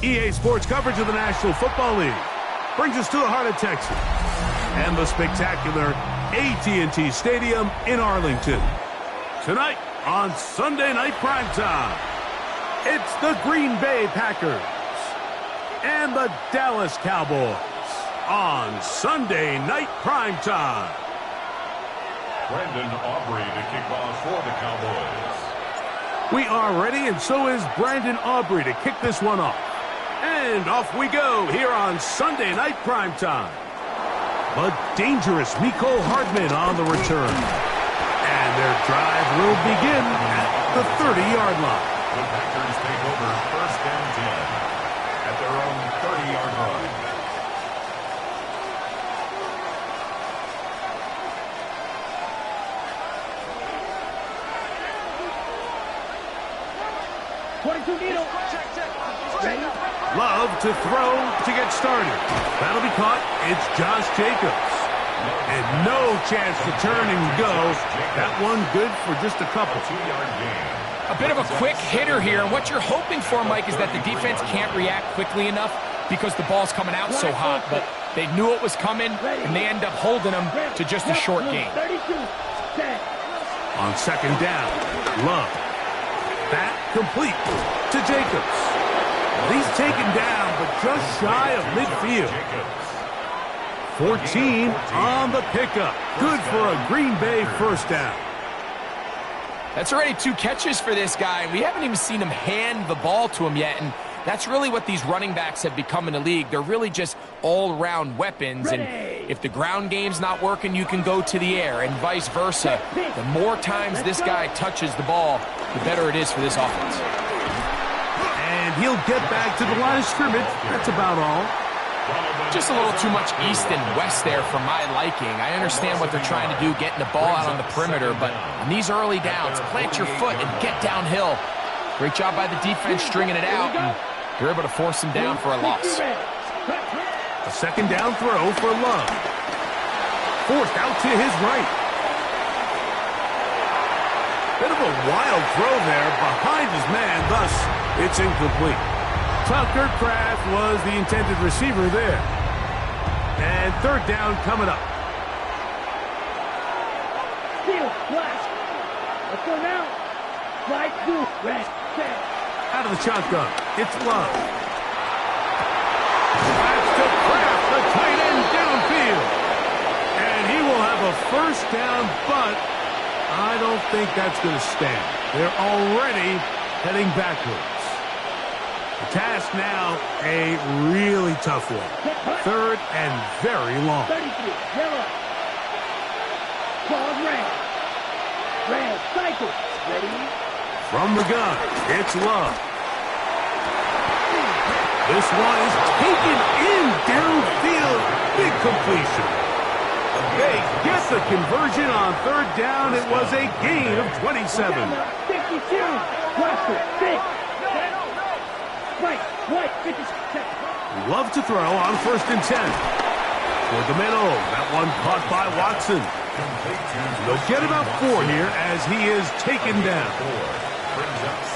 EA Sports coverage of the National Football League brings us to the heart of Texas and the spectacular AT&T Stadium in Arlington. Tonight on Sunday Night Primetime, it's the Green Bay Packers and the Dallas Cowboys on Sunday Night Primetime. Brandon Aubrey to kick off for the Cowboys. We are ready, and so is Brandon Aubrey to kick this one off. And off we go here on Sunday Night Primetime. The dangerous Mecole Hardman on the return. And their drive will begin at the 30-yard line. The Packers take over first and 10 at their own 30-yard line. Love to throw to get started. That'll be caught. It's Josh Jacobs. And no chance to turn and go. That one good for just a couple. A bit of a quick hitter here. What you're hoping for, Mike, is that the defense can't react quickly enough because the ball's coming out so hot. But they knew it was coming, and they end up holding them to just a short game. On second down, Love. That complete to Jacobs. He's taken down, but just shy of midfield. 14 on the pickup. Good for a Green Bay first down. That's already 2 catches for this guy. We haven't even seen him hand the ball to him yet, and that's really what these running backs have become in the league. They're really just all-around weapons, and if the ground game's not working, you can go to the air, and vice versa. The more times this guy touches the ball, the better it is for this offense. And he'll get back to the line of scrimmage. That's about all. Just a little too much east and west there for my liking. I understand what they're trying to do, getting the ball out on the perimeter, but on these early downs, plant your foot and get downhill. Great job by the defense stringing it out, and they're able to force him down for a loss. A second down throw for Love. Forced out to his right. Bit of a wild throw there behind his man, thus it's incomplete. Tucker Kraft was the intended receiver there. And third down coming up. Let's go now. Slide through. Red. Out of the shotgun. It's Love. That's to Kraft, the tight end downfield. And he will have a first down, but I don't think that's going to stand. They're already heading backwards. The task now, a really tough one. Third and very long. 33, yellow. Call red. Red, cycle. Ready? From the gun, it's Love. This one is taken in downfield. Big completion. They get the conversion on third down. It was a gain of 27. 52. Cluster. 6. Right. 56. Love to throw on first and 10. For the middle. That one caught by Watson. They'll get about 4 here as he is taken down.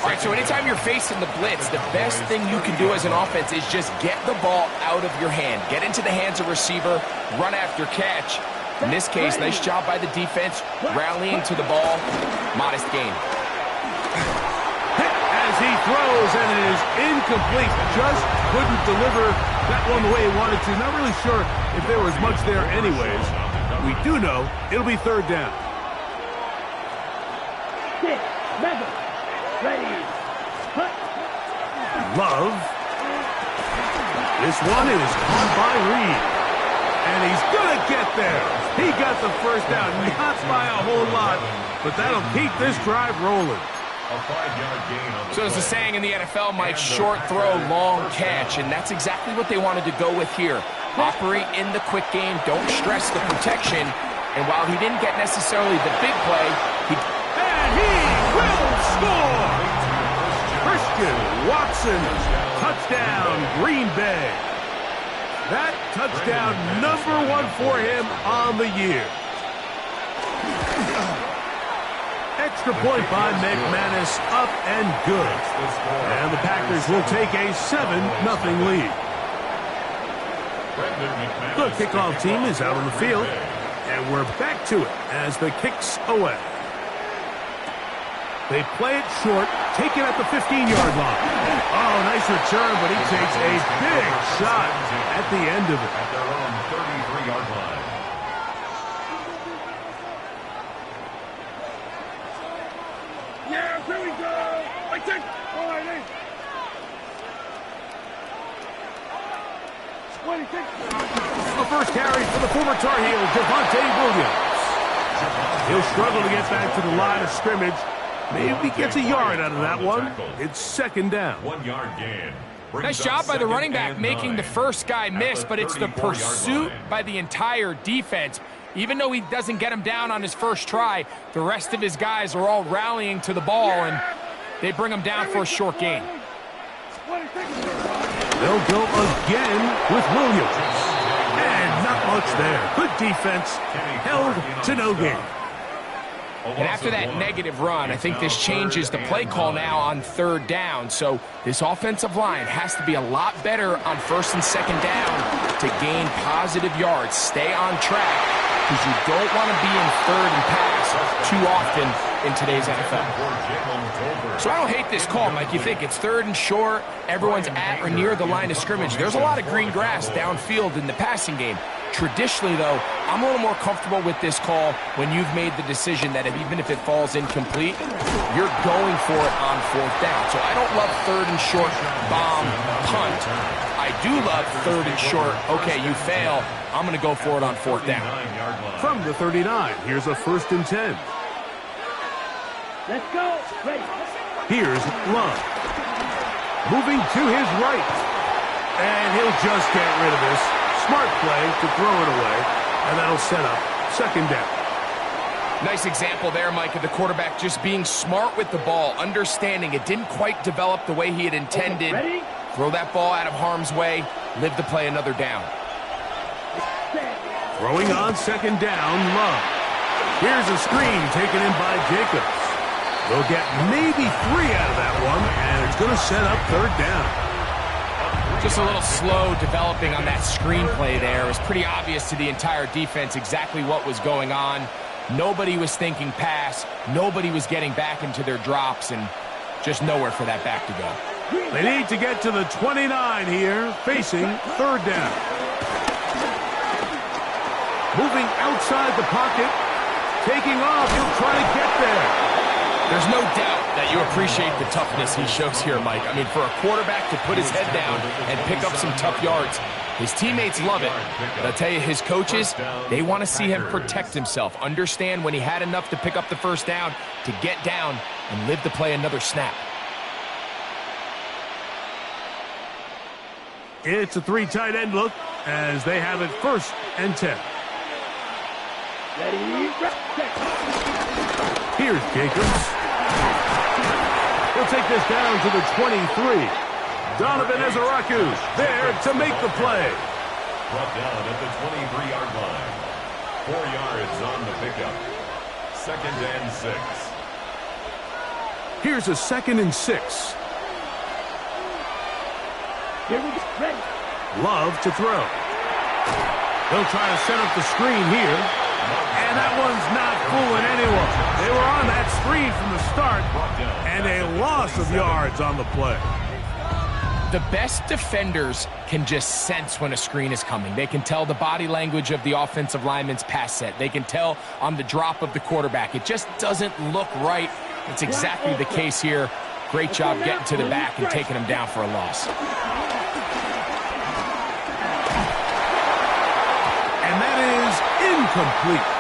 All right, so anytime you're facing the blitz, the best thing you can do as an offense is just get the ball out of your hand. Get into the hands of receiver, run after catch. In this case, nice job by the defense, rallying to the ball. Modest gain. As he throws, and it is incomplete. Just couldn't deliver that one the way he wanted to. Not really sure if there was much there anyways. We do know it'll be third down. 6, 7, ready. Love. This one is caught by Reed. And he's going to get there. He got the first down, not by a whole lot, but that'll keep this drive rolling. A 5-yard gain on the So there's a saying in the NFL, Mike, short throw, long catch, and that's exactly what they wanted to go with here. Operate in the quick game, don't stress the protection, and while he didn't get necessarily the big play, And he will score! Christian Watson, touchdown, Green Bay. That touchdown, #1 for him on the year. extra point by McManus, up and good. And the Packers will take a 7-0 lead. The kickoff team is out on the field, and we're back to it as the kick's away. They play it short, take it at the 15-yard line. Oh, nice return, but he takes a big shot at the end of it. At their own 33-yard line. Yeah, here we go. I take. All right, 26. The first carry for the former Tar Heel, Javonte Williams. He'll struggle to get back to the line of scrimmage. Maybe gets a yard out of that one. It's second down. 1 yard gain. Nice job by the running back making the first guy miss, but it's the pursuit by the entire defense. Even though he doesn't get him down on his first try, the rest of his guys are all rallying to the ball, and they bring him down for a short gain. They'll go again with Williams. And not much there. Good defense. Held to no gain. And after that negative run, I think this changes the play call now on third down. So this offensive line has to be a lot better on first and second down to gain positive yards. Stay on track, because you don't want to be in third and pass too often in today's NFL. So I don't hate this call, Mike. You think it's third and short, everyone's at or near the line of scrimmage. There's a lot of green grass downfield in the passing game. Traditionally, though, I'm a little more comfortable with this call when you've made the decision that even if it falls incomplete, you're going for it on fourth down. So I don't love third and short, bomb, punt. I do love third and short, okay, you fail, I'm going to go for it on fourth down. From the 39, here's a 1st and 10. Let's go. Ready. Here's Love. Moving to his right. And he'll just get rid of this. Smart play to throw it away. And that'll set up second down. Nice example there, Mike, of the quarterback just being smart with the ball, understanding it didn't quite develop the way he had intended. Ready? Throw that ball out of harm's way, live to play another down. Throwing on second down, Love. Here's a screen taken in by Jacobs. They'll get maybe 3 out of that one, and it's going to set up third down. Just a little slow developing on that screenplay there. It was pretty obvious to the entire defense exactly what was going on. Nobody was thinking pass. Nobody was getting back into their drops, and just nowhere for that back to go. They need to get to the 29 here, facing third down. Moving outside the pocket, taking off, he'll try to get there. There's no doubt that you appreciate the toughness he shows here, Mike. I mean, for a quarterback to put his head down and pick up some tough yards, his teammates love it. But I'll tell you, his coaches, they want to see him protect himself, understand when he had enough to pick up the first down, to get down and live to play another snap. It's a 3 tight end look as they have it 1st and 10. Ready. Here's Jacobs. He'll take this down to the 23. Donovan Ezaraku there to make the play. Brought down at the 23-yard line. 4 yards on the pickup. 2nd and 6. Here's a 2nd and 6. Here we go. Ready. Love to throw. They'll try to set up the screen here. And that one's not fooling anyone. They were on that screen from the start, and a loss of yards on the play. The best defenders can just sense when a screen is coming. They can tell the body language of the offensive lineman's pass set. They can tell on the drop of the quarterback. It just doesn't look right. It's exactly the case here. Great job getting to the back and taking him down for a loss. And that is incomplete.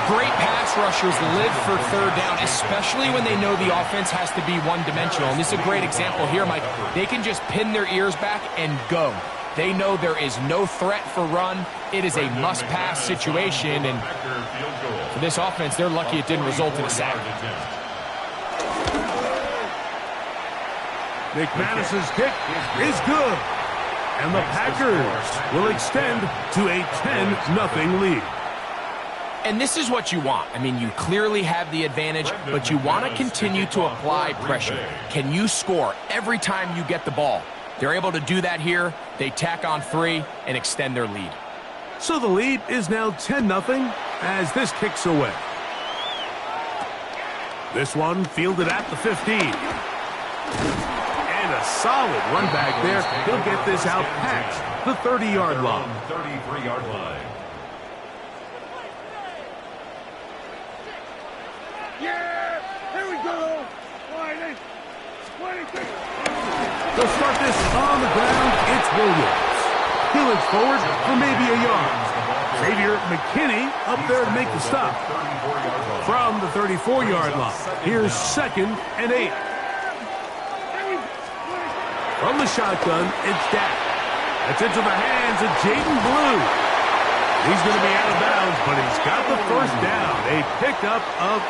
Great pass rushers live for third down, especially when they know the offense has to be one-dimensional. And this is a great example here, Mike. They can just pin their ears back and go. They know there is no threat for run. It is a must-pass situation. And for this offense, they're lucky it didn't result in a sack. McManus's kick is good. And the Packers will extend to a 10-0 lead. And this is what you want. I mean, you clearly have the advantage, but you want to continue to apply pressure. Can you score every time you get the ball? They're able to do that here. They tack on 3 and extend their lead. So the lead is now 10-0 as this kicks away. This one fielded at the 15. And a solid run back there. He'll get this out past the 30-yard line. 33-yard line. Yeah! Here we go! 20, 22. They'll start this on the ground. It's Williams. He looks forward for maybe a yard. Xavier McKinney up there to make the stop. From the 34-yard line, here's 2nd and 8. From the shotgun, it's Dak. That's into the hands of Jaden Blue. He's going to be out of bounds, but he's got the first down. A pickup of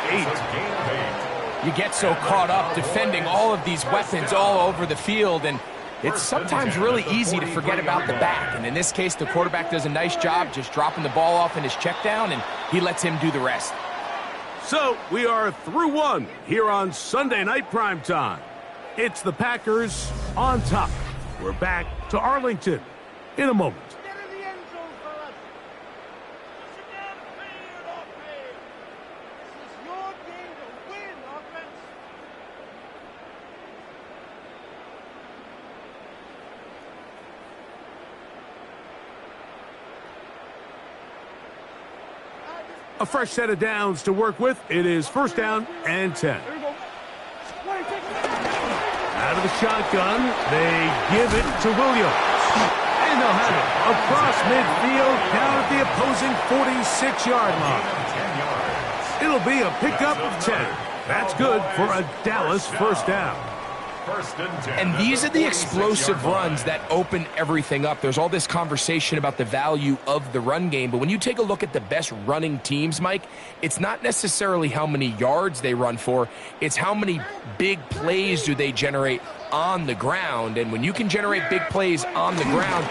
8. You get so caught up defending all of these weapons all over the field, and it's sometimes really easy to forget about the back. And in this case, the quarterback does a nice job just dropping the ball off in his check down, and he lets him do the rest. So we are through one here on Sunday Night Primetime. It's the Packers on top. We're back to Arlington in a moment. A fresh set of downs to work with. It is 1st down and 10. Out of the shotgun, they give it to Williams. And they'll have it across midfield down at the opposing 46-yard line. It'll be a pickup of 10. That's good for a Dallas 1st down. And these are the explosive runs that open everything up. There's all this conversation about the value of the run game, but when you take a look at the best running teams, Mike, it's not necessarily how many yards they run for, it's how many big plays do they generate on the ground. And when you can generate big plays on the ground,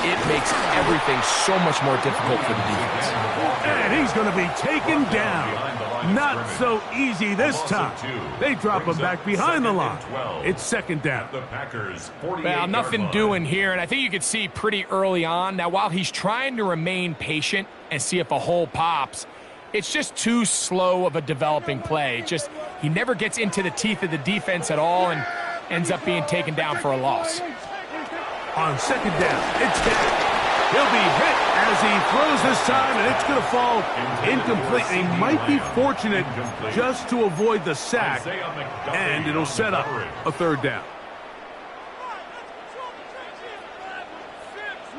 it makes everything so much more difficult for the defense. And he's going to be taken down. Not so easy this time. They drop him back behind the line. It's 2nd down. Well, nothing doing here, and I think you could see pretty early on. Now, while he's trying to remain patient and see if a hole pops, it's just too slow of a developing play. He never gets into the teeth of the defense at all and ends up being taken down for a loss. On 2nd down, it's Dak. He'll be hit as he throws this time, and it's going to fall incomplete. He might be fortunate just to avoid the sack, and it'll set up a 3rd down.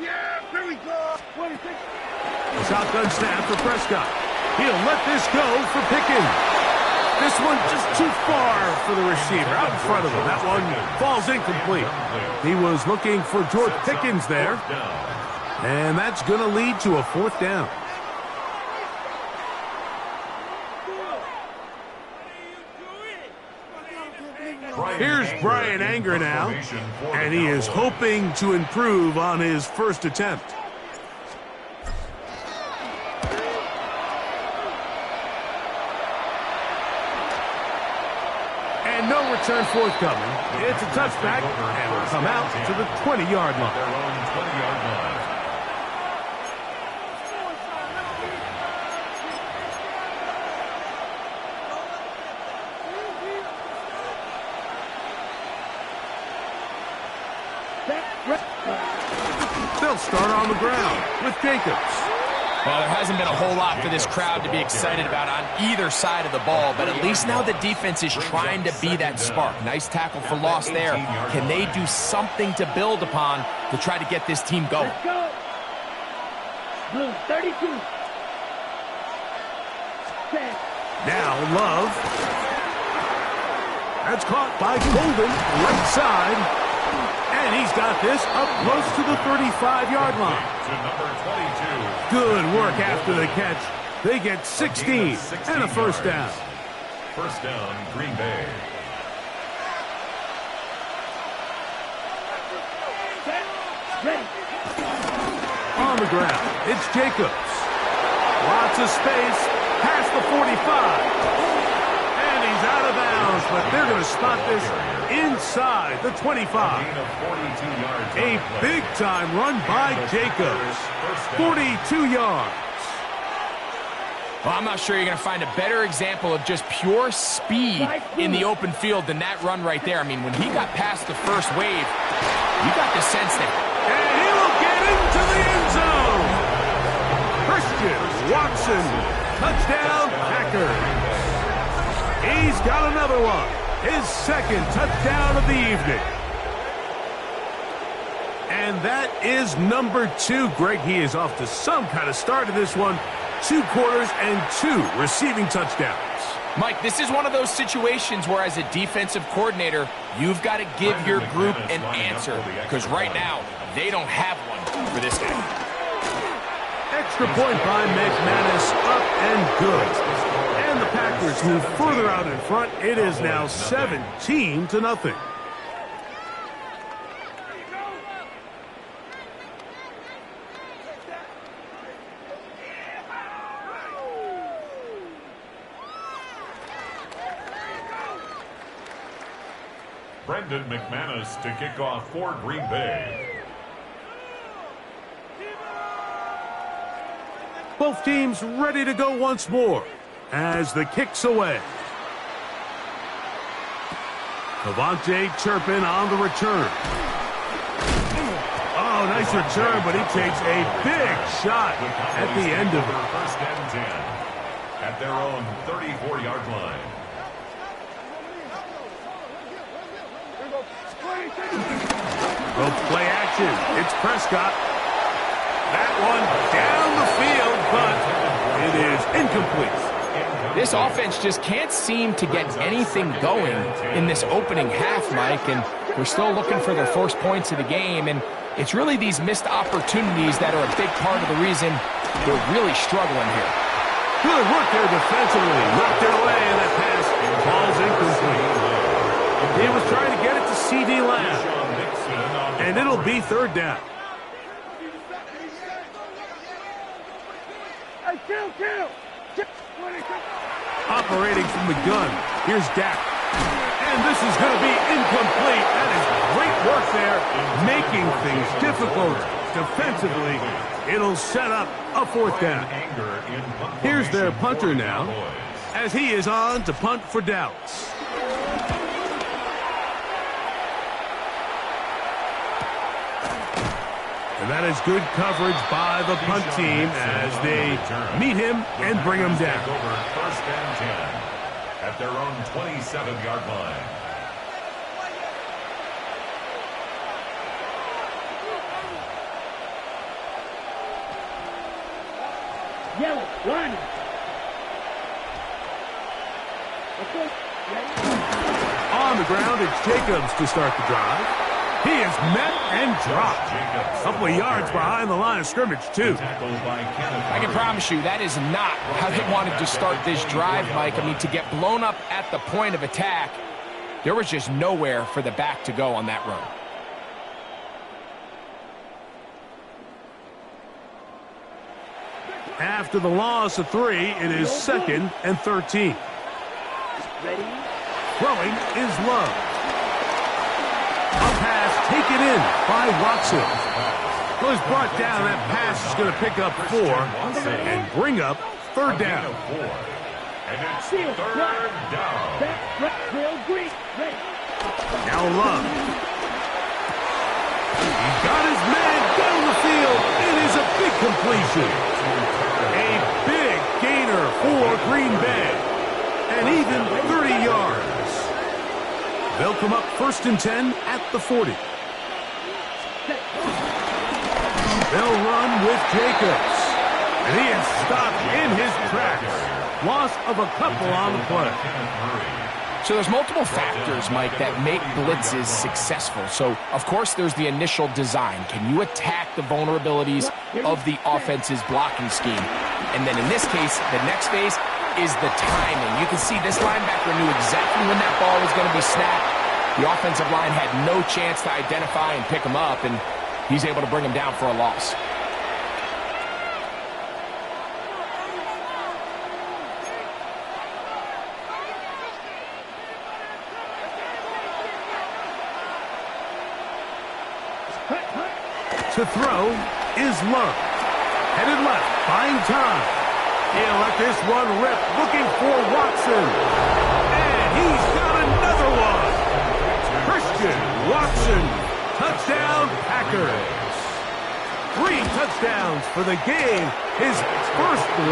Yeah, here we go. 26. A shotgun snap for Prescott. He'll let this go for Pickens. This one just too far for the receiver out in front of him. That one falls incomplete. He was looking for George Pickens there. And that's going to lead to a 4th down. Here's Brian Anger now, and he is hoping to improve on his first attempt. And no return forthcoming. It's a touchback, and will come out to the 20-yard line. They'll start on the ground with Jacobs. Well, there hasn't been a whole lot for this crowd to be excited about on either side of the ball, but at least now the defense is trying to be that spark. Nice tackle for loss there. Can they do something to build upon to try to get this team going? Let's go. Blue, 32. Now Love. That's caught by Golden, right side. And he's got this up close to the 35-yard line. Good work after the catch. They get 16 and a 1st down. 1st down, Green Bay. On the ground, it's Jacobs. Lots of space past the 45. And he's out of bounds, but they're going to spot this inside the 25. A big-time run by Jacobs. 42 yards. Well, I'm not sure you're going to find a better example of just pure speed in the open field than that run right there. I mean, when he got past the first wave, you got the sense that... And he will get into the end zone. Christian Watson, touchdown Packers. He's got another one. His second touchdown of the evening. And that is number 2. Greg, he is off to some kind of start in this one. 2 quarters and 2 receiving touchdowns. Mike, this is one of those situations where as a defensive coordinator, you've got to give your group an answer. Because right now, they don't have one for this guy. Extra point by McManus, up and good. And the Packers move further out in front. It is now 17-0. Brendan McManus to kick off for Green Bay. Both teams ready to go once more as the kick's away. Devontae Turpin on the return. Oh, nice return, but he takes a big shot at the end of it. First and 10 at their own 34-yard line. Go play action. It's Prescott. That one down the field, but it is incomplete. This offense just can't seem to get anything going in this opening half, Mike, and they're still looking for their first points of the game, and it's really these missed opportunities that are a big part of the reason they're really struggling here. Good work there defensively. Knocked it away, and that pass falls incomplete. He was trying to get it to C.D. Lamb, and it'll be third down. Operating from the gun. Here's Dak. And this is going to be incomplete. That is great work there, making things difficult defensively. It'll set up a fourth down. Here's their punter now, as he is on to punt for Dallas. And that is good coverage by the punt team as they meet him and bring him down. First and 10 at their own 27-yard line. Yellow, line. On the ground, it's Jacobs to start the drive. He is met and dropped. A couple of yards behind the line of scrimmage, too. I can promise you that is not how they wanted to start this drive, Mike. I mean, to get blown up at the point of attack, there was just nowhere for the back to go on that run. After the loss of 3, it is 2nd and 13. Throwing is Love. A pass taken in by Watson. Was brought down. That pass is going to pick up 4 and bring up third down. And it's third down. Now Love. He got his man down the field. It is a big completion. A big gainer for Green Bay. And even 30 yards. They'll come up 1st and 10 at the 40. They'll run with Jacobs. And he is stopped in his tracks. Loss of a couple on the play. So there's multiple factors, Mike, that make blitzes successful. So, of course, there's the initial design. Can you attack the vulnerabilities of the offense's blocking scheme? And then in this case, the next phase is the timing. You can see this linebacker knew exactly when that ball was going to be snapped. The offensive line had no chance to identify and pick him up, and he's able to bring him down for a loss. To throw is Love. Headed left, buying time. He'll let this one rip, looking for Watson. And he's got another one. Christian Watson, touchdown Packers. 3 touchdowns for the game, his first 3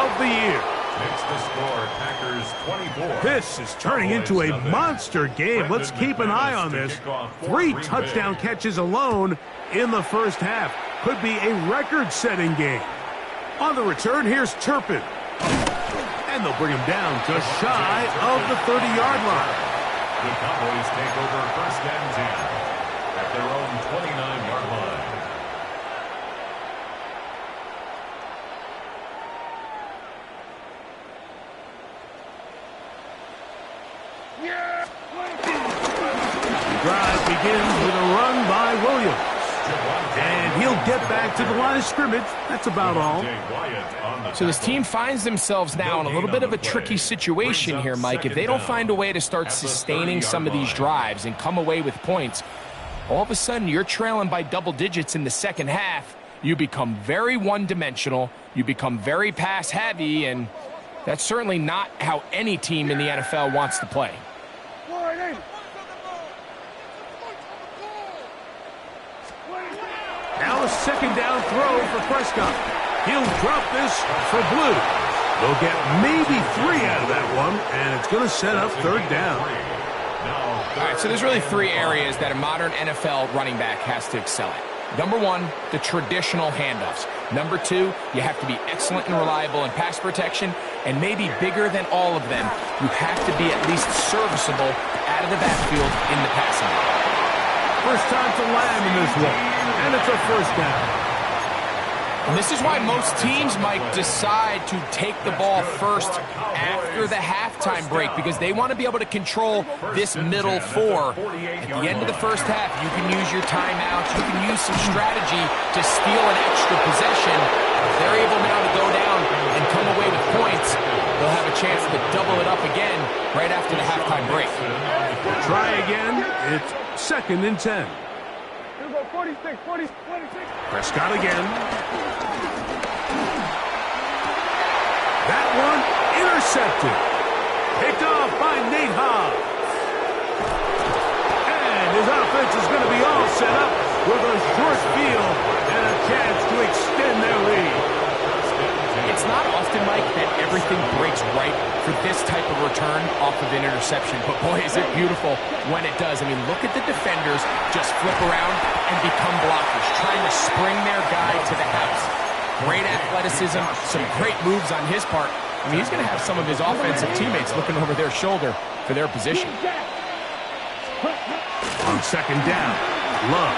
of the year. Makes the score Packers 24. This is turning into a monster game. Let's keep an eye on this. 3 touchdown catches alone in the first half. Could be a record-setting game. On the return, here's Turpin. And they'll bring him down just shy of the 30-yard line. The Cowboys take over first and 10 at their own 29-yard line. The drive begins with a run by Williams. And he'll get back to the line of scrimmage. That's about all. So this team finds themselves now in a little bit of a tricky situation here, Mike. If they don't find a way to start sustaining some of these drives and come away with points, all of a sudden you're trailing by double digits in the second half. You become very one-dimensional. You become very pass-heavy, and that's certainly not how any team in the NFL wants to play. Now a second down throw for Prescott. He'll drop this for Blue. They'll get maybe 3 out of that one, and it's going to set up third down. All right, so there's really 3 areas that a modern NFL running back has to excel at. Number 1, the traditional handoffs. Number 2, you have to be excellent and reliable in pass protection, and maybe bigger than all of them, you have to be at least serviceable out of the backfield in the passing game. First time to land in this one, and it's a first down. And this is why most teams, Mike, decide to take the ball first after the halftime break, because they want to be able to control this middle 4. At the end of the first half, you can use your timeouts, you can use some strategy to steal an extra possession. If they're able now to go down and come away with points, they'll have a chance to double it up again right after the halftime break. Try again. It's second and 10. 46. Prescott again. That one intercepted. Picked off by Nate Hobbs. And his offense is going to be all set up with a short field and a chance to extend their lead. It's not often, Mike, that everything breaks right for this type of return off of an interception. But, boy, is it beautiful when it does. I mean, look at the defenders just flip around and become blockers, trying to spring their guy to the house. Great athleticism, some great moves on his part. I mean, he's going to have some of his offensive teammates looking over their shoulder for their position. On second down, Love.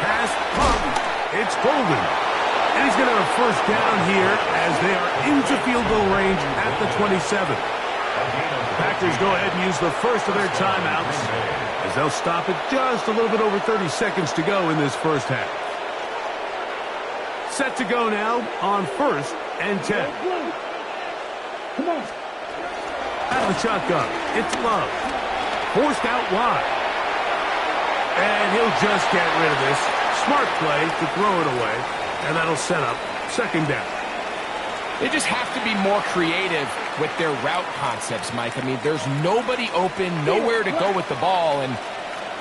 Pass, pump. It's Golden. And he's going to have a first down here as they are into field goal range at the 27. The Packers go ahead and use the first of their timeouts as they'll stop it just a little bit over 30 seconds to go in this first half. Set to go now on first and 10. Come on. Out of the shotgun, it's Love. Forced out wide. And he'll just get rid of this. Smart play to throw it away. And that'll set up second down. They just have to be more creative with their route concepts, Mike. I mean, there's nobody open, nowhere to go with the ball, and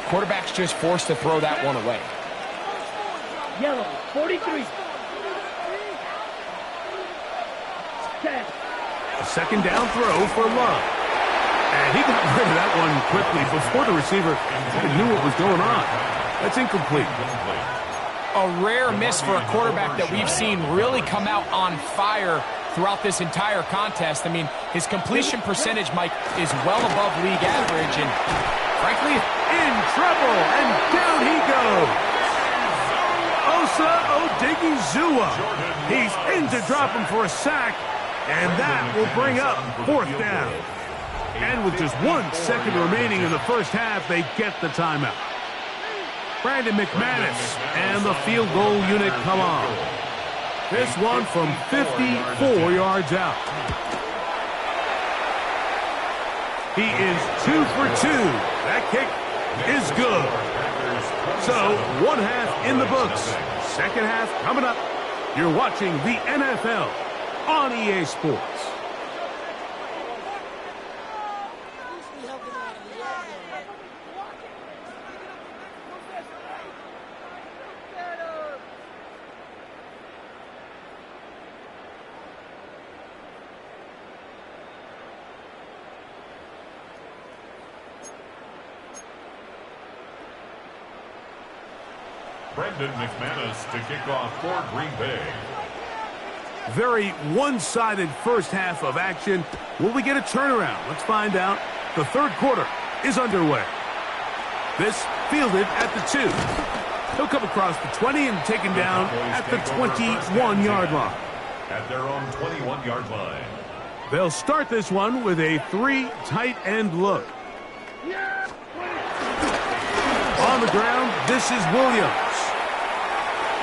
quarterback's just forced to throw that one away. Yellow, 43. A second down throw for Love. And he got rid of that one quickly before the receiver knew what was going on. That's incomplete. A rare miss for a quarterback that we've seen really come out on fire throughout this entire contest. I mean, his completion percentage, Mike, is well above league average, and frankly, In trouble, and down he goes. Osa Odigizua. He's in to drop him for a sack, and that will bring up fourth down. And with just 1 second remaining in the first half, they get the timeout. Brandon McManus and the field goal unit come on. This one from 54 yards out. He is 2 for 2. That kick is good. So, one half in the books. Second half coming up. You're watching the NFL on EA Sports. Brendan McManus to kick off for Green Bay. Very one-sided first half of action. Will we get a turnaround? Let's find out. The third quarter is underway. This fielded at the 2. He'll come across the 20 and taken down at the 21-yard line. At their own 21-yard line. They'll start this one with a 3 tight end look. On the ground, this is Williams.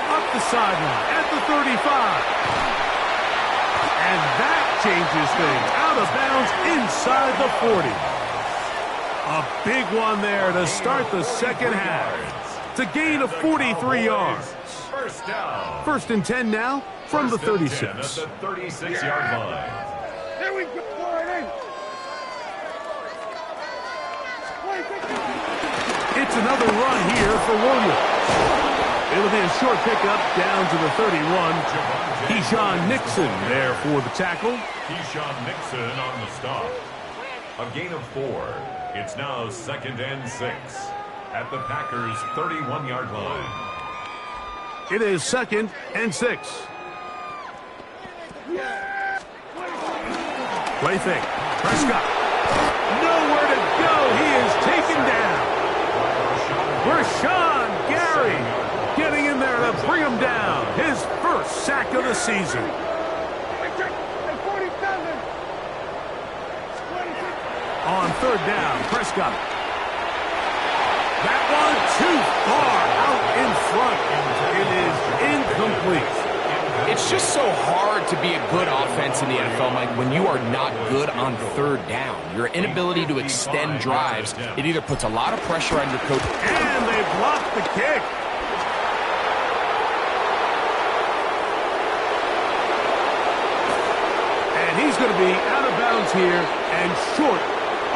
Up the sideline at the 35. And that changes things. Out of bounds inside the 40. A big one there to start the second half. It's a gain of 43 yards. First down. First and 10 now from the 36. At the 36-yard line. There we go. It's another run here for Williams. It'll be a short pickup down to the 31. Keyshawn Nixon there for the tackle. Keyshawn Nixon on the stop. A gain of 4. It's now second and 6 at the Packers' 31-yard line. It is second and 6. Play fake. Prescott. Nowhere to go. He is taken down. Rashawn Gary getting in there to bring him down. His first sack of the season. On third down, Prescott. That one too far out in front. It is incomplete. It's just so hard to be a good offense in the NFL, Mike, when you are not good on third down. Your inability to extend drives, it either puts a lot of pressure on your coach. And they blocked the kick. And he's going to be out of bounds here and short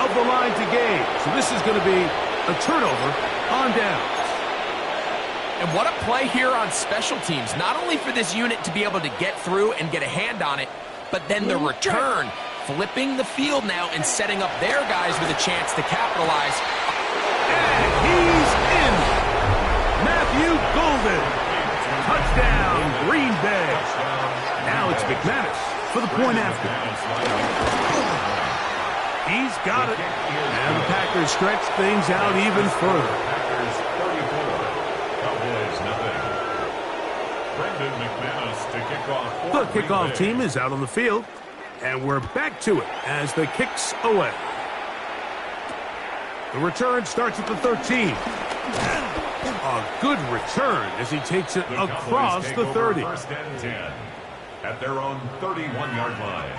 of the line to gain. So this is going to be a turnover on downs. And what a play here on special teams. Not only for this unit to be able to get through and get a hand on it, but then the return, flipping the field now and setting up their guys with a chance to capitalize. And he's in. Matthew Golden. Touchdown, Green Bay. Now it's McManus for the point after. He's got it. And the Packers stretch things out even further. Packers 34. Cowboys nothing. Brendan McManus to kick off. The kickoff team is out on the field. And we're back to it as the kick's away. The return starts at the 13. A good return as he takes it across the 30. First and 10 at their own 31-yard line.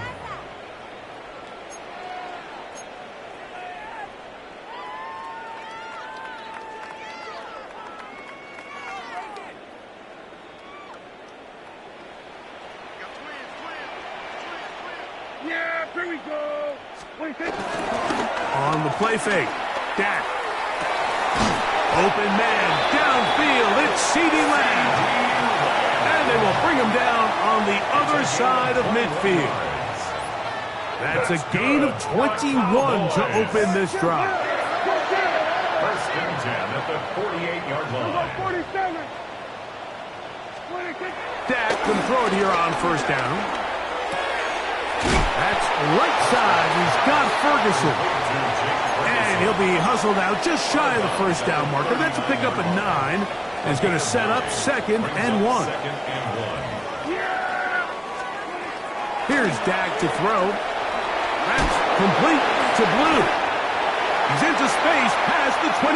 Yeah, here we go. On the play fake, Dak. Open man, downfield, it's CeeDee Lamb. And they will bring him down on the other side of midfield. That's a gain of 21 to open this drive. First and 10 at the 48-yard line. 47. Dak can throw it here on first down. That's right side. He's got Ferguson. And he'll be hustled out just shy of the first down marker. That's a pickup at 9. And he's going to set up second and 1. Here's Dak to throw. That's complete to Blue. He's into space past the 25.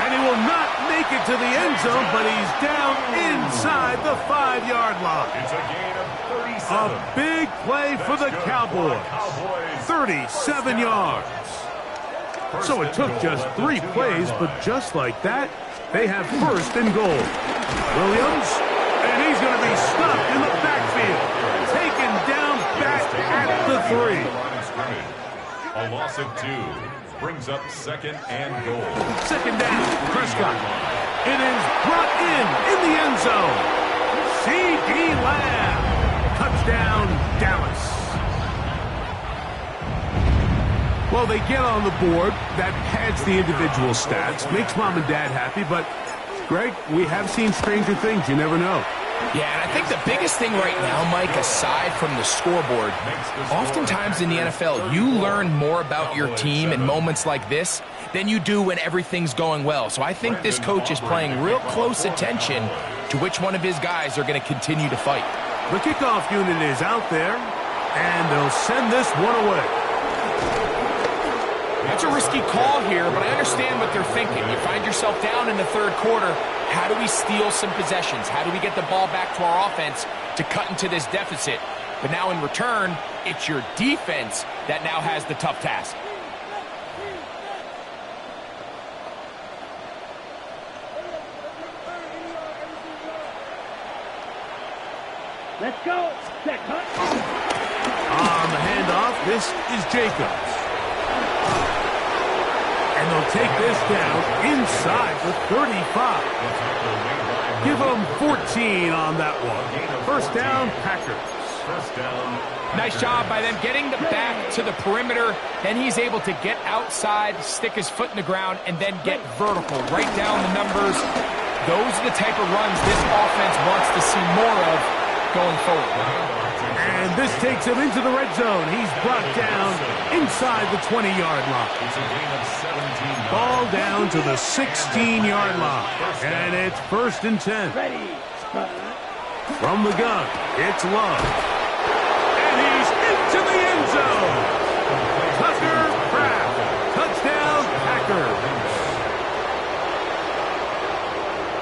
And he will not make it to the end zone, but he's down inside the 5-yard line. It's a gain of 37. A big play for the Cowboys. 37 yards. So it took just 3 plays, but just like that, they have first and goal. Williams, and he's going to be stopped in the backfield. Taken down back at the 3. A loss of 2 brings up second and goal. Second down, Prescott. It is brought in the end zone. C.D. Lamb. Touchdown, Dallas. Well, they get on the board. That pads the individual stats, makes mom and dad happy, but, Greg, we have seen stranger things. You never know. Yeah, and I think the biggest thing right now, Mike, aside from the scoreboard, oftentimes in the NFL, you learn more about your team in moments like this than you do when everything's going well. So I think this coach is paying real close attention to which one of his guys are going to continue to fight. The kickoff unit is out there, and they'll send this one away. That's a risky call here, but I understand what they're thinking. You find yourself down in the third quarter. How do we steal some possessions? How do we get the ball back to our offense to cut into this deficit? But now in return, it's your defense that now has the tough task. Let's go. Set, cut. On the handoff, this is Jacobs. And they'll take this down inside the 35. Give them 14 on that one. First down, Packers. First down. Nice job by them getting the back to the perimeter. Then he's able to get outside, stick his foot in the ground, and then get vertical. Right down the numbers. Those are the type of runs this offense wants to see more of going forward. And this takes him into the red zone. He's brought down inside the 20-yard line. Ball down to the 16-yard line. And it's first and 10. Ready. From the gun, it's Love. And he's into the end zone. Tucker Kraft. Touchdown, Packers.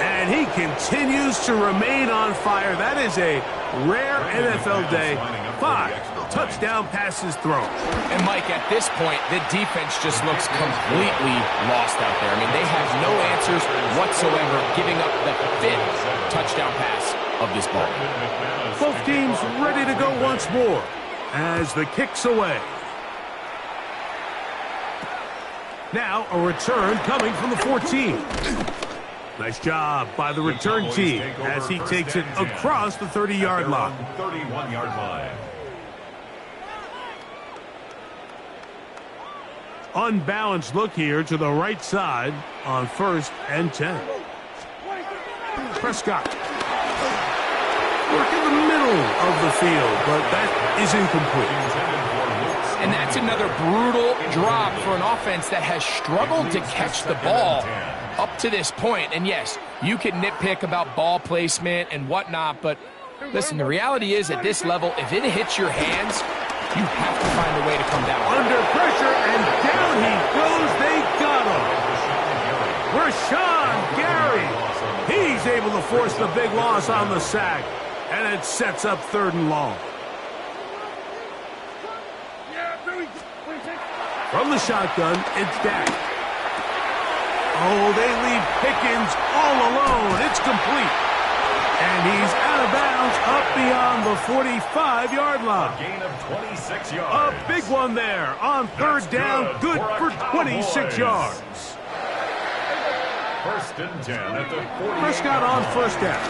And he continues to remain on fire. That is a rare NFL day. 5 touchdown passes thrown. And Mike, at this point, the defense just looks completely lost out there. I mean, they have no answers whatsoever, giving up the 5th touchdown pass of this ball. Both teams ready to go once more as the kick's away. Now a return coming from the 14. Nice job by the return team as he takes it across the 30-yard line. 31-yard line. Unbalanced look here to the right side on first and 10. Prescott. Work in the middle of the field, but that is incomplete. And that's another brutal drop for an offense that has struggled to catch the ball up to this point. And yes, you can nitpick about ball placement and whatnot, but listen, the reality is at this level, if it hits your hands, you have to find a way to come down. Under pressure, and down he goes. They got him. Rashawn Gary. He's able to force the big loss on the sack, and it sets up third and long. From the shotgun, it's Dak. Oh, they leave Pickens all alone. It's complete. And he's out of bounds up beyond the 45-yard line. A gain of 26 yards. A big one there on third down. Good for 26 yards. First and 10 at the 40. Prescott on first down.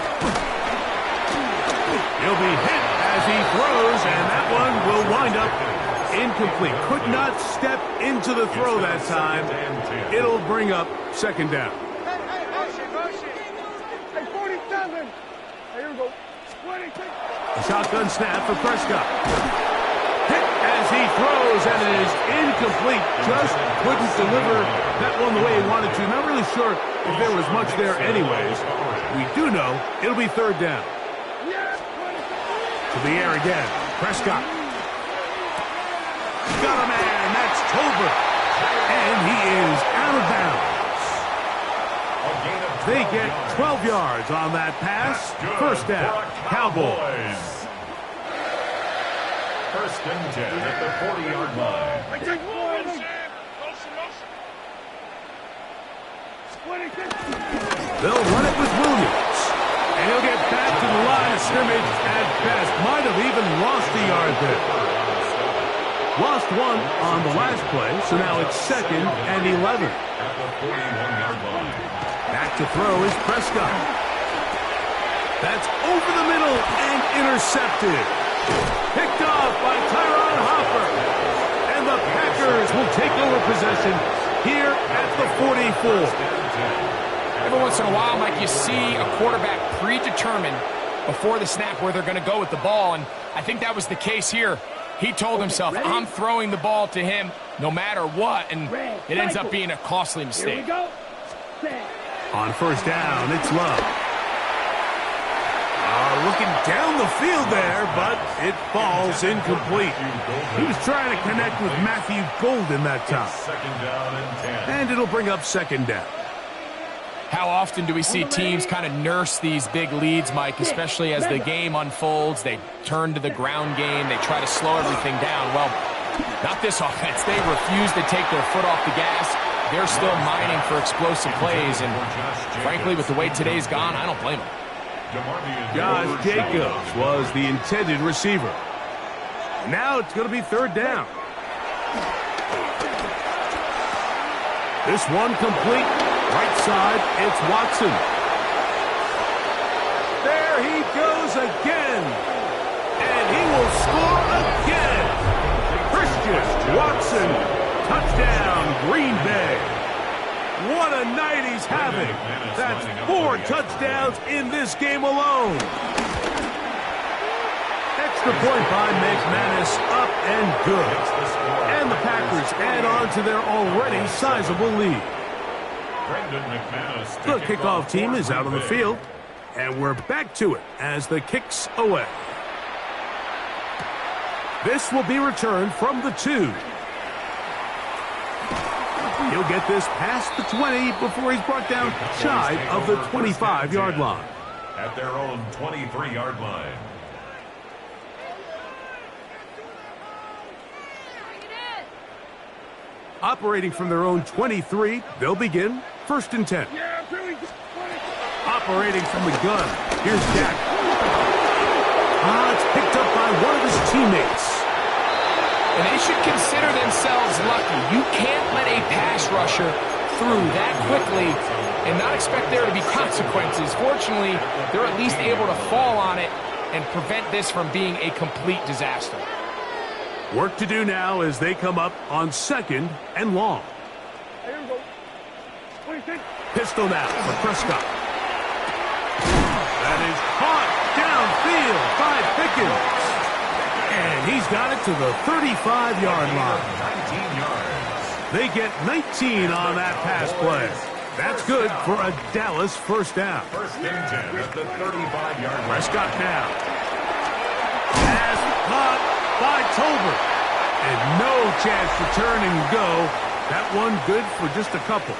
He'll be hit as he throws, and that one will wind up incomplete. Could not step into the throw that time. It'll bring up second down. Hey, 47. Here we go. 26. A shotgun snap for Prescott. Hit as he throws, and it is incomplete. Just couldn't deliver that one the way he wanted to. Not really sure if there was much there anyways. We do know it'll be third down. To the air again. Prescott. Got a man. That's Tolbert. And he is out of bounds. They get 12 yards on that pass. First down. Cowboys. First and 10 at the 40-yard line. They'll run it with Williams. And he'll get back to the line of scrimmage at best. Might have even lost a yard there. Lost one on the last play, so now it's 2nd and 11. At the 41-yard line. Back to throw is Prescott. That's over the middle and intercepted. Picked off by Tyron Hopper. And the Packers will take over possession here at the 44. Every once in a while, Mike, you see a quarterback predetermined before the snap where they're going to go with the ball, and I think that was the case here. He told himself, I'm throwing the ball to him no matter what, and it ends up being a costly mistake. On first down, it's Love. Looking down the field there, but it falls incomplete. He was trying to connect with Matthew Golden that time. 2nd down and 10. And it'll bring up 2nd down. How often do we see teams kind of nurse these big leads, Mike, especially as the game unfolds? They turn to the ground game. They try to slow everything down. Well, not this offense. They refuse to take their foot off the gas. They're still mining for explosive plays, and frankly, with the way today's gone, I don't blame them. Josh Jacobs was the intended receiver. Now it's going to be 3rd down. This one complete. Right side, it's Watson. There he goes again. And he will score again. Christian Watson. Touchdown, Green Bay. What a night he's having. That's 4 touchdowns in this game alone. Extra point by McManus, up and good. And the Packers add on to their already sizable lead. The kickoff team is out on the field, and we're back to it as the kick's away. This will be returned from the 2. He'll get this past the 20 before he's brought down shy of the 25-yard line. At their own 23-yard line. Operating from their own 23, they'll begin 1st and 10. Operating from the gun, here's Dak. It's picked up by one of his teammates. And they should consider themselves lucky. You can't let a pass rusher through that quickly and not expect there to be consequences. Fortunately, they're at least able to fall on it and prevent this from being a complete disaster. Work to do now as they come up on 2nd and long. Pistol now for Prescott. That is caught downfield by Pickens. And he's got it to the 35-yard line. 19 yards. They get 19 on that pass play. That's good for a Dallas 1st down. 1st and 10 at the 35-yard line. Prescott now. Pass caught by Tolbert. And no chance to turn and go. That one good for just a couple.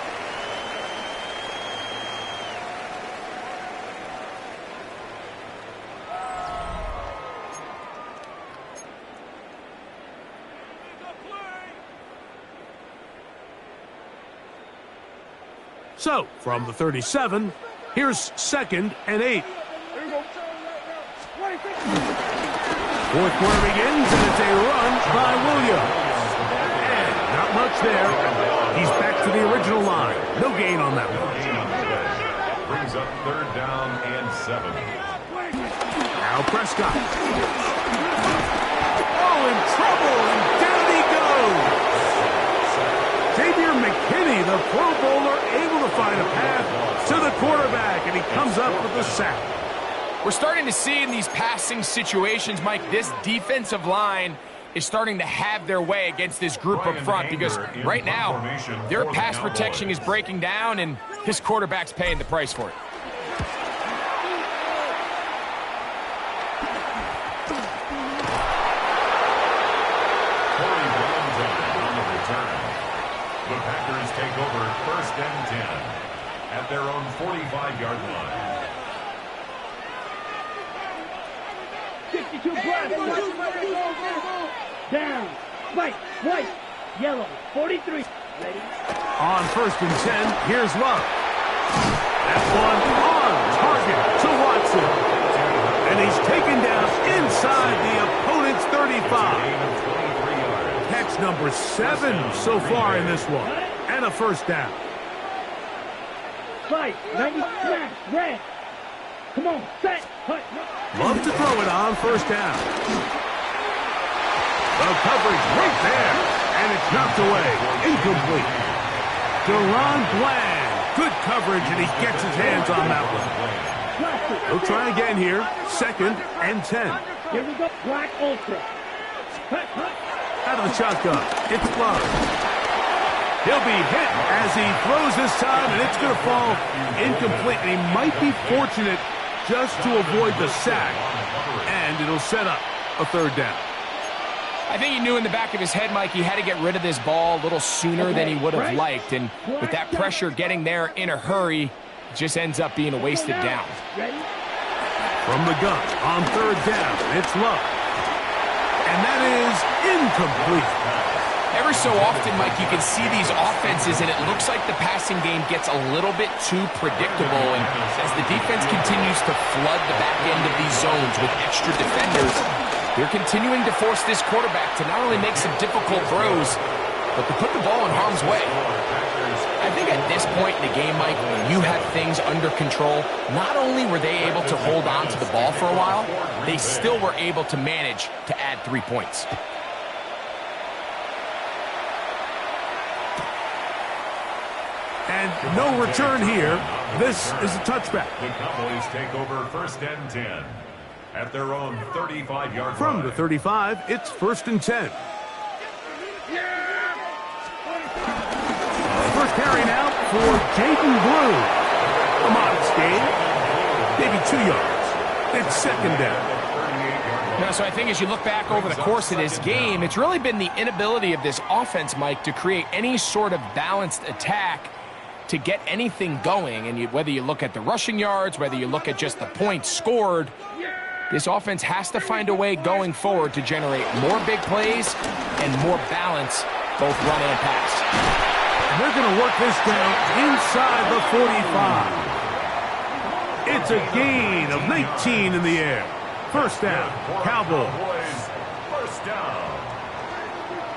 So, from the 37, here's 2nd and 8. Fourth quarter begins, and it's a run by Williams. And not much there. He's back to the original line. No gain on that one. Brings up 3rd down and 7. Now Prescott. Oh, in trouble, and down he goes. Xavier McKinney, the Pro Bowler, able to find a path to the quarterback, and he comes up with the sack. We're starting to see in these passing situations, Mike, this defensive line is starting to have their way against this group up front because right now their pass protection is breaking down and this quarterback's paying the price for it. The Packers take over 1st and 10 at their own 45-yard line. 62 plus. Down. White. Yellow. 43. Ready? On 1st and 10, here's Love. That one on target to Watson. And he's taken down inside the opponent's 35. Catch number 7 so far in this one. And a first down. Fight, 90, smash, red. Come on, set, cut. Love to throw it on first down. The coverage right there. And it's knocked away. Incomplete. Deron Bland. Good coverage, and he gets his hands on that one. He'll try again here. 2nd and 10. Here we go, Black Ultra. Cut, cut. Out of the shotgun. It's Love. He'll be hit as he throws this time, and it's going to fall incomplete. And he might be fortunate just to avoid the sack, and it'll set up a third down. I think he knew in the back of his head, Mike, he had to get rid of this ball a little sooner than he would have liked. And with that pressure getting there in a hurry, it just ends up being a wasted down. From the gun on third down, it's Love. And that is incomplete. Every so often, Mike, you can see these offenses, and it looks like the passing game gets a little bit too predictable. And as the defense continues to flood the back end of these zones with extra defenders, they're continuing to force this quarterback to not only make some difficult throws, but to put the ball in harm's way. I think at this point in the game, Mike, when you have things under control, not only were they able to hold on to the ball for a while, they still were able to manage to add 3 points. And no return here. This is a touchback. The Cowboys take over 1st and 10 at their own 35-yard line. From the 35, it's 1st and 10. First carry now for Jaden Blue. A modest gain. Maybe 2 yards. It's 2nd down. Now, so I think as you look back over the course of this game, it's really been the inability of this offense, Mike, to create any sort of balanced attack to get anything going. And whether you look at the rushing yards, whether you look at just the points scored, this offense has to find a way going forward to generate more big plays and more balance, both run and pass. And they're going to work this down inside the 45. It's a gain of 19 in the air. First down, Cowboys. First down.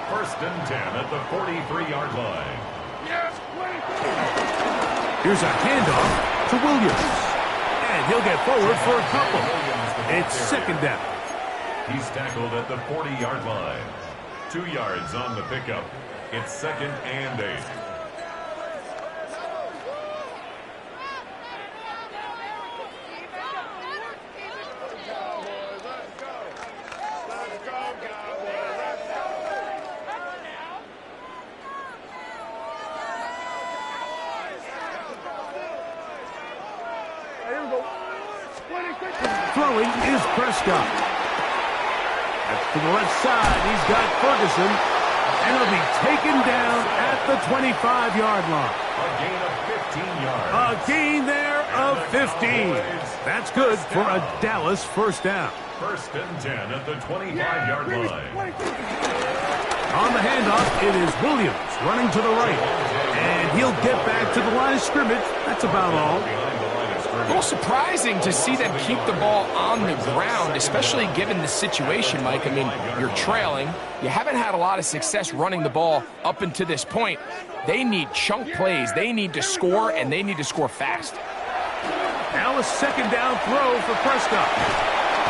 1st and 10 at the 43-yard line. Here's a handoff to Williams. And he'll get forward for a couple. It's 2nd down. He's tackled at the 40-yard line. 2 yards on the pickup. It's 2nd and 8. Throwing is Prescott. To the left side, he's got Ferguson. And he'll be taken down at the 25-yard line. A gain of 15 yards. A gain there of 15. That's good for a Dallas first down. 1st and 10 at the 25-yard line. On the handoff, it is Williams running to the right. And he'll get back to the line of scrimmage. That's about all. A little surprising to see them keep the ball on the ground, especially given the situation, Mike. I mean, you're trailing. You haven't had a lot of success running the ball up until this point. They need chunk plays. They need to score, and they need to score fast. Now a 2nd down throw for Prescott.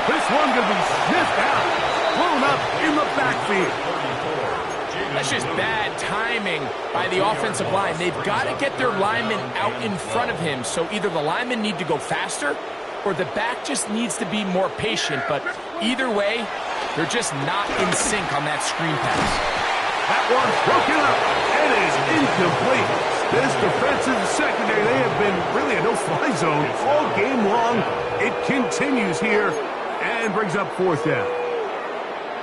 This one going to be sniffed out. Blown up in the backfield. That's just bad timing by the offensive line. They've got to get their linemen out in front of him. So either the linemen need to go faster or the back just needs to be more patient. But either way, they're just not in sync on that screen pass. That one's broken up. It is incomplete. This defensive secondary, they have been really a no-fly zone all game long. It continues here and brings up 4th down.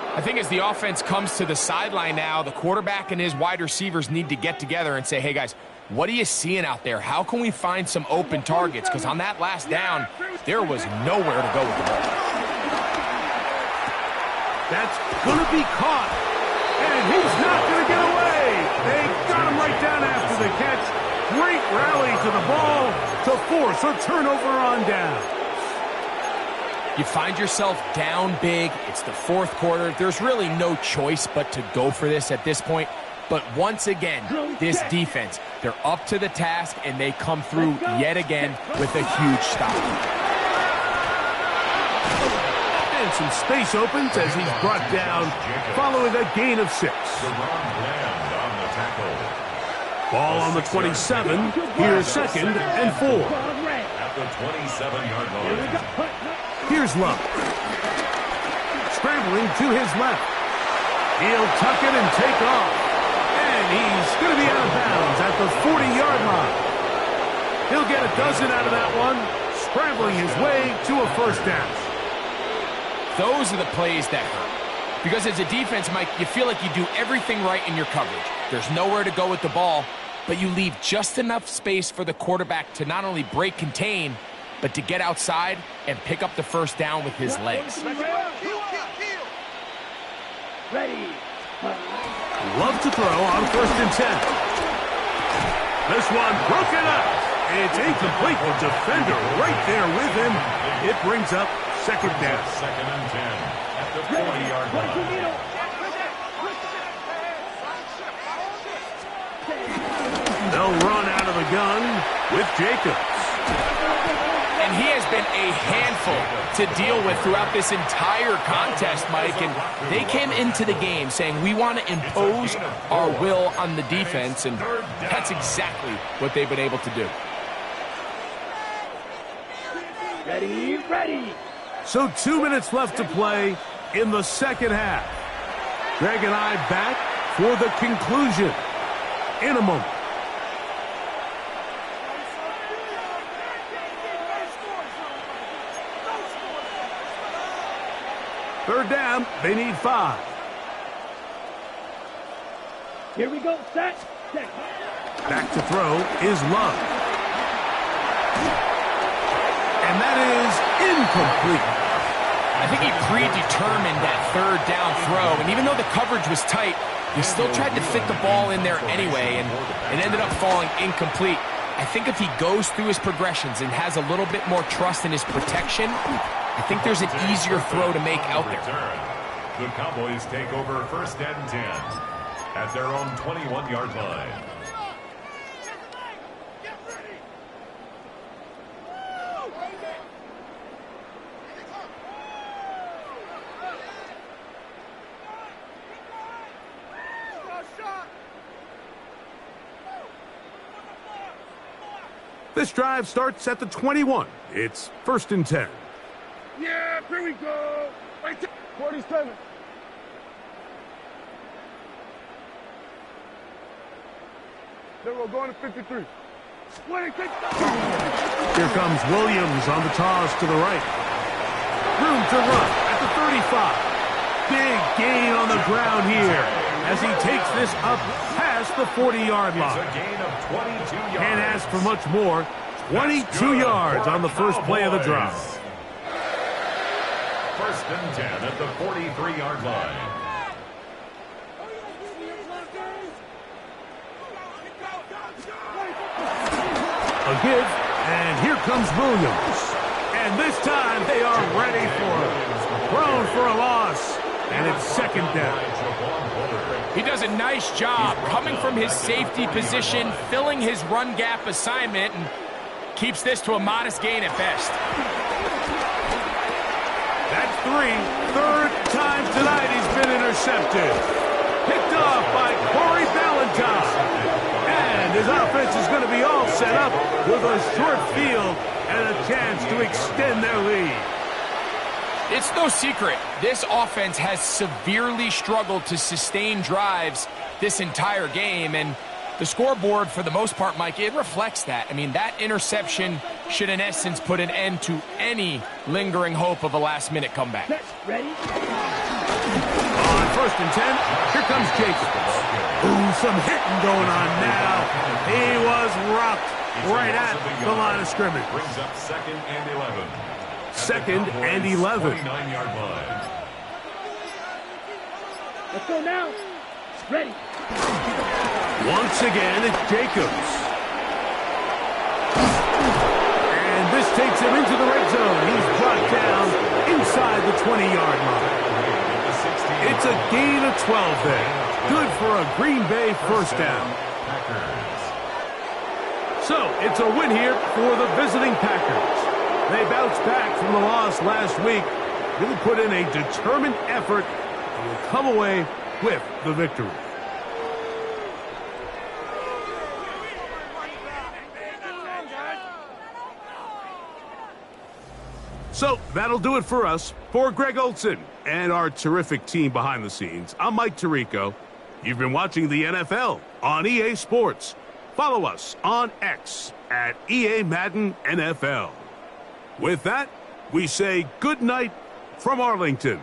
I think as the offense comes to the sideline now, the quarterback and his wide receivers need to get together and say, hey, guys, what are you seeing out there? How can we find some open targets? Because on that last down, there was nowhere to go with the ball. That's going to be caught. And he's not going to get away. They got him right down after the catch. Great rally to the ball to force a turnover on down. You find yourself down big. It's the fourth quarter. There's really no choice but to go for this at this point. But once again, this defense, they're up to the task, and they come through yet again with a huge stop. And some space opens as he's brought down following a gain of 6. Ball on the 27. Here's 2nd and 4. At the 27-yard line. Here's Love. Scrambling to his left. He'll tuck it and take off. And he's going to be out of bounds at the 40-yard line. He'll get a dozen out of that one, scrambling his way to a first down. Those are the plays that hurt. Because as a defense, Mike, you feel like you do everything right in your coverage. There's nowhere to go with the ball, but you leave just enough space for the quarterback to not only break contain, but to get outside and pick up the first down with his legs. Ready. Love to throw on 1st and 10. This one broken up. It's incomplete. The defender right there with him. It brings up 2nd down. 2nd and 10 at the 40-yard line. They'll run out of the gun with Jacobs. And he has been a handful to deal with throughout this entire contest, Mike. And they came into the game saying, we want to impose our will on the defense. And that's exactly what they've been able to do. Ready, ready. So 2 minutes left to play in the second half. Greg and I back for the conclusion in a moment. Third down, they need 5. Here we go, set. Back to throw is Love. And that is incomplete. I think he predetermined that third down throw, and even though the coverage was tight, he still tried to fit the ball in there anyway, and it ended up falling incomplete. I think if he goes through his progressions and has a little bit more trust in his protection, I think there's an easier throw to make out there. The Cowboys take over 1st and 10 at their own 21-yard line. This drive starts at the 21. It's 1st and 10. Yeah, here we go. 47. Then we're going to 53. 26. Here comes Williams on the toss to the right. Room to run at the 35. Big gain on the ground here as he takes this up past the 40-yard line. It's a gain of 22 yards. Can't ask for much more. 22 yards on the first play of the drive. 1st and 10 at the 43-yard line. A give, and here comes Williams. And this time they are ready for him. Thrown for a loss, and it's 2nd down. He does a nice job coming from his safety position, filling his run gap assignment, and keeps this to a modest gain at best. That's 3. Third time tonight he's been intercepted. Picked off by Corey Ballantyne. And his offense is going to be all set up with a short field and a chance to extend their lead. It's no secret, this offense has severely struggled to sustain drives this entire game, and the scoreboard, for the most part, Mike, it reflects that. I mean, that interception should, in essence, put an end to any lingering hope of a last-minute comeback. Ready? On 1st and 10, here comes Jacobs. Ooh, some hitting going on now. He was rocked right at the line of scrimmage. Brings up 2nd and 11. 2nd and 11. 29-yard line. Let's go now. Ready. Once again, it's Jacobs. takes him into the red zone. He's brought down inside the 20-yard line. It's a gain of 12 there. Good for a Green Bay first down. So, it's a win here for the visiting Packers. They bounced back from the loss last week. Really put in a determined effort and will come away with the victory. So, that'll do it for us. For Greg Olson and our terrific team behind the scenes, I'm Mike Tirico. You've been watching the NFL on EA Sports. Follow us on X at EA Madden NFL. With that, we say good night from Arlington.